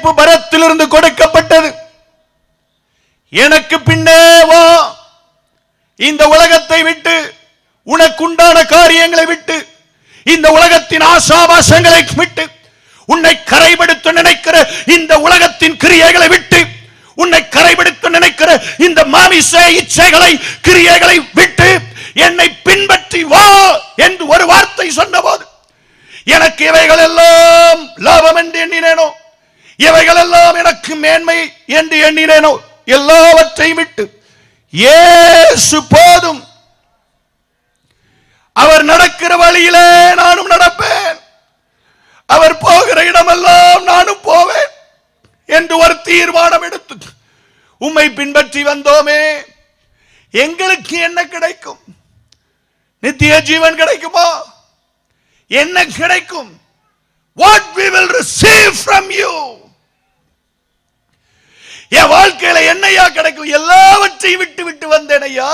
அழைப்பு பரத்திலிருந்து கொடுக்கப்பட்டது. எனக்கு பின்னே வா, இந்த உலகத்தை விட்டு, உனக்குண்டான காரியங்களை விட்டு, இந்த உலகத்தின் ஆசாபாசங்களை விட்டு, உன்னை கரைபடுத்த நினைக்கிற இந்த உலகத்தின் கிரியைகளை விட்டு, உன்னை கரைபடுத்த நினைக்கிற இந்த மாமிச இச்சைகளை கிரியைகளை விட்டு என்னை பின்பற்றி வா என்று ஒரு வார்த்தை சொன்னபோது எனக்கு இவைகள் எல்லாம் லாபம் என்று எண்ணினேனோ, இவைகள் எல்லாம் எனக்கு மேன்மை என்று எண்ணினேனோ, எல்லாவற்றையும் விட்டு இயேசு போதும், அவர் நடக்கிற வழியிலே நானும் நடப்பேன், அவர் போகிற இடமெல்லாம் நானும் போவேன் என்று ஒரு தீர்மானம் எடுத்து உம்மை பின்பற்றி வந்தோமே. எங்களுக்கு என்ன கிடைக்கும்? நித்திய ஜீவன் கிடைக்குமா? என்ன கிடைக்கும்? What we will receive from you. என் வாழ்க்கையில என்னையா கிடைக்கும்? எல்லாவற்றையும் விட்டு விட்டு வந்தேன் ஐயா,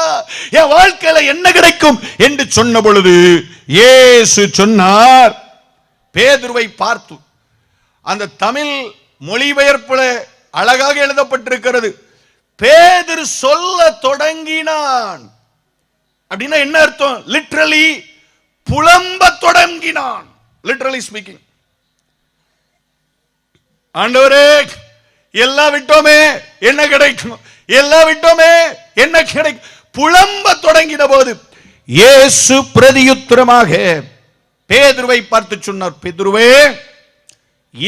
என் வாழ்க்கையில என்ன கிடைக்கும் என்று சொன்ன பொழுது இயேசு சொன்னார், பேதுருவை பார்த்து, அந்த தமிழ் மொழிபெயர்ப்புல அழகாக எழுதப்பட்டிருக்கிறது, பேதுரு சொல்ல தொடங்கினான். அப்படின்னா என்ன அர்த்தம்? லிட்டரலி புலம்ப தொடங்கினான். லிட்டரலி ஸ்பீக்கிங், ஆண்டவரே எல்லாம் விட்டோமே என்ன கிடைக்கும், எல்லாம் விட்டோமே என்ன கிடைக்கும், புலம்ப தொடங்கின போது இயேசு பிரதியுத்தரமாக பேதுருவை பார்த்து சொன்னார், பேதுருவே,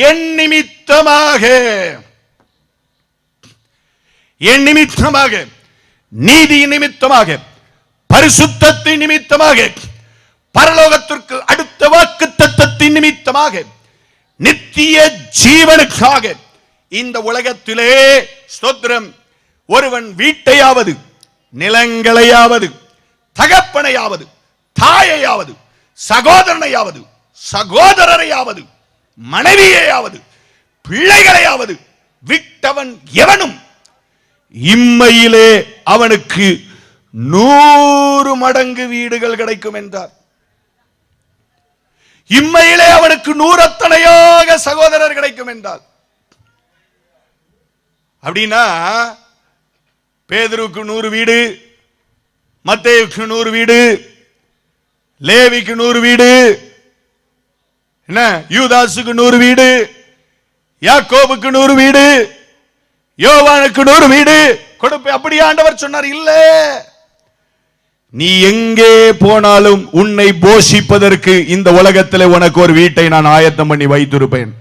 என் நிமித்தமாக, என் நிமித்தமாக, நீதி நிமித்தமாக, பரிசுத்தத்தின் நிமித்தமாக, பரலோகத்திற்கு அடுத்த வாக்குத்தத்தத்தின் நிமித்தமாக, நித்திய ஜீவனுக்காக இந்த உலகத்திலே ஸ்தோத்திரம், ஒருவன் வீட்டையாவது, நிலங்களையாவது, தகப்பனையாவது, தாயையாவது, சகோதரனையாவது, சகோதரரையாவது, மனைவியையாவது, பிள்ளைகளையாவது விட்டவன் எவனும் இம்மையிலே அவனுக்கு 100 மடங்கு வீடுகள் கிடைக்கும் என்றார். இம்மையிலே அவனுக்கு 100 அத்தனையாக சகோதரர் கிடைக்கும் என்றார். அப்படின்னா பேதுருவுக்கு 100 வீடு, மத்தேயுக்கு 100 வீடு, லேவிக்கு 100 வீடு, என்ன யூதாசுக்கு 100 வீடு, யாக்கோபுக்கு 100 வீடு, யோவானுக்கு 100 வீடு கொடுப்பேன். அப்படியே ஆண்டவர் சொன்னார். இல்ல, நீ எங்கே போனாலும் உன்னை போஷிப்பதற்கு இந்த உலகத்தில் உனக்கு ஒரு வீட்டை நான் ஆயத்தம் பண்ணி வைத்திருப்பேன்.